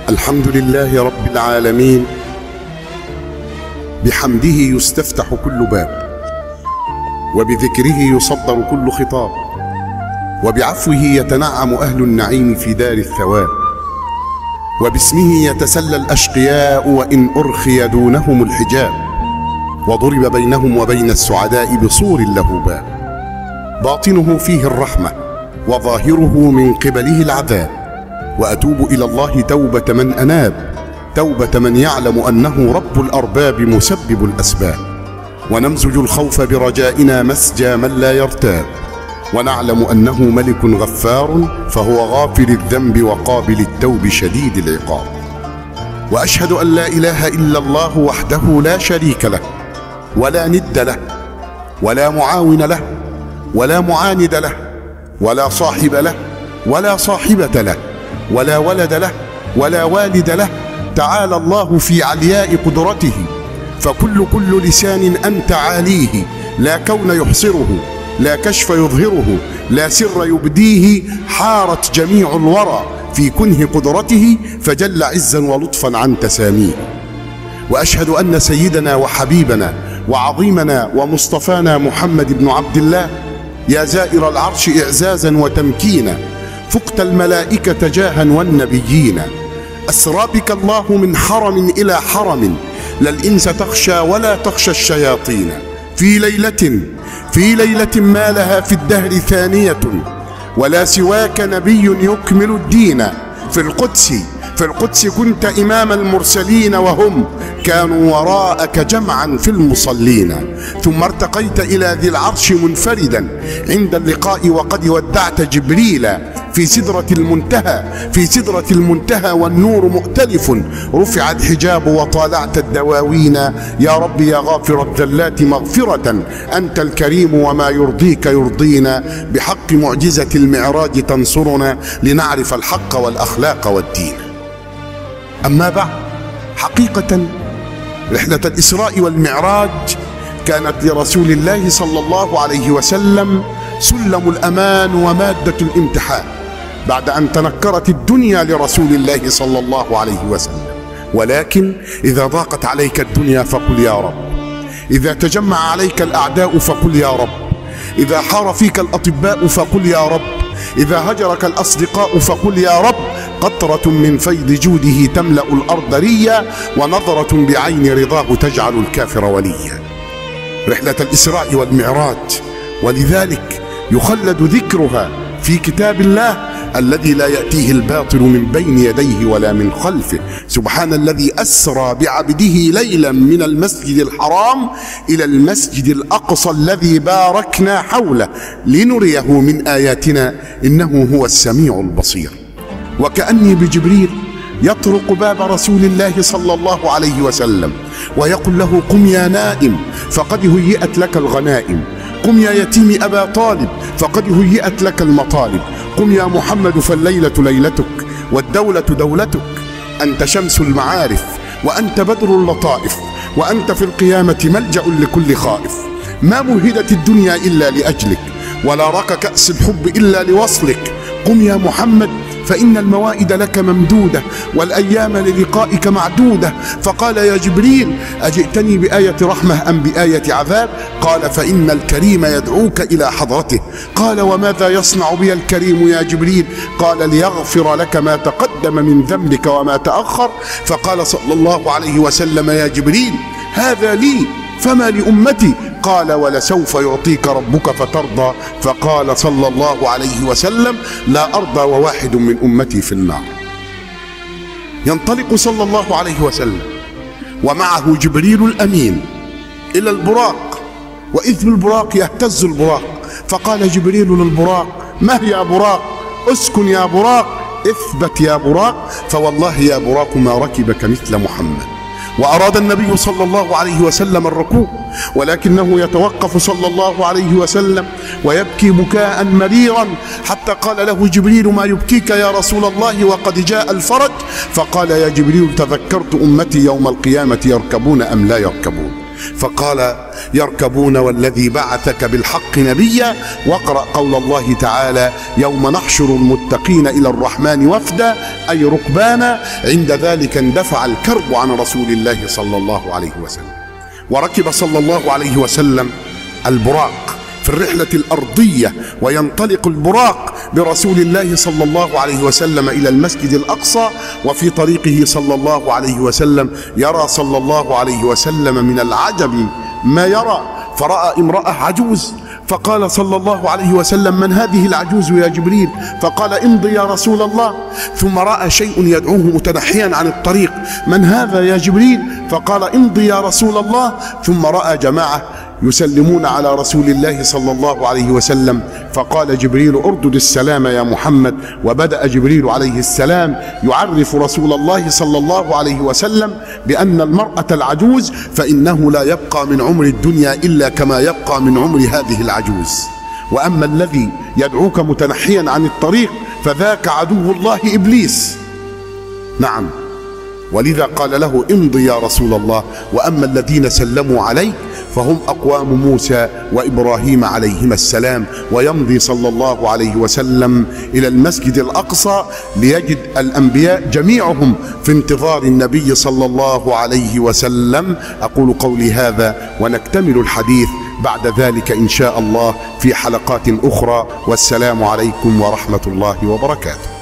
الحمد لله رب العالمين، بحمده يستفتح كل باب، وبذكره يصدر كل خطاب، وبعفوه يتنعم أهل النعيم في دار الثواب، وباسمه يتسلى الأشقياء وإن أرخي دونهم الحجاب، وضرب بينهم وبين السعداء بسور له باب، باطنه فيه الرحمة وظاهره من قبله العذاب. وأتوب إلى الله توبة من أناب، توبة من يعلم أنه رب الأرباب مسبب الأسباب، ونمزج الخوف برجائنا مسجى من لا يرتاب، ونعلم أنه ملك غفار فهو غافر الذنب وقابل التوب شديد العقاب. وأشهد أن لا إله إلا الله وحده لا شريك له، ولا ند له، ولا معاون له، ولا معاند له، ولا صاحب له، ولا صاحبة له، ولا ولد له، ولا والد له، تعالى الله في علياء قدرته، فكل لسان أنت عاليه، لا كون يحصره، لا كشف يظهره، لا سر يبديه، حارت جميع الورى في كنه قدرته، فجل عزا ولطفا عن تساميه. وأشهد أن سيدنا وحبيبنا وعظيمنا ومصطفانا محمد بن عبد الله، يا زائر العرش إعزازا وتمكينا، فقت الملائكة جاها والنبيين، أسرى بك الله من حرم إلى حرم، لا الإنس تخشى ولا تخشى الشياطين، في ليلة ما لها في الدهر ثانية، ولا سواك نبي يكمل الدين، في القدس كنت إمام المرسلين، وهم كانوا وراءك جمعا في المصلين، ثم ارتقيت إلى ذي العرش منفردا عند اللقاء، وقد ودعت جبريل في سدرة المنتهى والنور مؤتلف، رفع الحجاب وطالعت الدواوين، يا رب يا غافر الذلات مغفرة، أنت الكريم وما يرضيك يرضينا، بحق معجزة المعراج تنصرنا، لنعرف الحق والأخلاق والدين. أما بعد، حقيقة رحلة الإسراء والمعراج كانت لرسول الله صلى الله عليه وسلم سلم الأمان ومادة الامتحان، بعد أن تنكرت الدنيا لرسول الله صلى الله عليه وسلم. ولكن إذا ضاقت عليك الدنيا فقل يا رب، إذا تجمع عليك الأعداء فقل يا رب، إذا حار فيك الأطباء فقل يا رب، إذا هجرك الأصدقاء فقل يا رب، قطرة من فيض جوده تملأ الأرض ريا، ونظرة بعين رضاه تجعل الكافر وليا. رحلة الإسراء والمعراج، ولذلك يخلد ذكرها في كتاب الله الذي لا يأتيه الباطل من بين يديه ولا من خلفه. سبحان الذي أسرى بعبده ليلا من المسجد الحرام إلى المسجد الأقصى الذي باركنا حوله لنريه من آياتنا إنه هو السميع البصير. وكأني بجبريل يطرق باب رسول الله صلى الله عليه وسلم ويقول له: قم يا نائم فقد هيئت لك الغنائم، قم يا يتيم أبا طالب فقد هيئت لك المطالب، قم يا محمد فالليلة ليلتك والدولة دولتك، أنت شمس المعارف وأنت بدر اللطائف، وأنت في القيامة ملجأ لكل خائف، ما مهدت الدنيا إلا لأجلك، ولا رك كأس الحب إلا لوصلك، قم يا محمد فإن الموائد لك ممدودة والأيام للقائك معدودة. فقال: يا جبريل أجئتني بآية رحمة أم بآية عذاب؟ قال: فإن الكريم يدعوك إلى حضرته. قال: وماذا يصنع بي الكريم يا جبريل؟ قال: ليغفر لك ما تقدم من ذنبك وما تأخر. فقال صلى الله عليه وسلم: يا جبريل هذا لي فما لأمتي؟ قال: ولسوف يعطيك ربك فترضى. فقال صلى الله عليه وسلم: لا أرضى وواحد من أمتي في النار. ينطلق صلى الله عليه وسلم ومعه جبريل الأمين إلى البراق، وإذ بالبراق يهتز البراق، فقال جبريل للبراق: مه يا براق، اسكن يا براق، اثبت يا براق، فوالله يا براق ما ركبك مثل محمد. وأراد النبي صلى الله عليه وسلم الركوب، ولكنه يتوقف صلى الله عليه وسلم ويبكي بكاء مريرا، حتى قال له جبريل: ما يبكيك يا رسول الله وقد جاء الفرج؟ فقال: يا جبريل تذكرت أمتي يوم القيامة يركبون أم لا يركبون. فقال: يركبون والذي بعثك بالحق نبيا، واقرأ قول الله تعالى: يوم نحشر المتقين إلى الرحمن وفدا، أي ركبانا. عند ذلك اندفع الكرب عن رسول الله صلى الله عليه وسلم، وركب صلى الله عليه وسلم البراق في الرحلة الأرضية، وينطلق البراق برسول الله صلى الله عليه وسلم إلى المسجد الأقصى. وفي طريقه صلى الله عليه وسلم يرى صلى الله عليه وسلم من العجب ما يرى، فرأى امرأة عجوز، فقال صلى الله عليه وسلم: من هذه العجوز يا جبريل؟ فقال: امضي يا رسول الله. ثم رأى شيء يدعوه متنحيا عن الطريق: من هذا يا جبريل؟ فقال: امضي يا رسول الله. ثم رأى جماعة يسلمون على رسول الله صلى الله عليه وسلم، فقال جبريل: اردد السلام يا محمد. وبدأ جبريل عليه السلام يعرف رسول الله صلى الله عليه وسلم بأن المرأة العجوز فإنه لا يبقى من عمر الدنيا إلا كما يبقى من عمر هذه العجوز، وأما الذي يدعوك متنحيا عن الطريق فذاك عدو الله إبليس. نعم، ولذا قال له: امضي يا رسول الله. وأما الذين سلموا عليك فهم أقوام موسى وإبراهيم عليهما السلام. ويمضي صلى الله عليه وسلم إلى المسجد الأقصى ليجد الأنبياء جميعهم في انتظار النبي صلى الله عليه وسلم. أقول قولي هذا ونكتمل الحديث بعد ذلك إن شاء الله في حلقات أخرى، والسلام عليكم ورحمة الله وبركاته.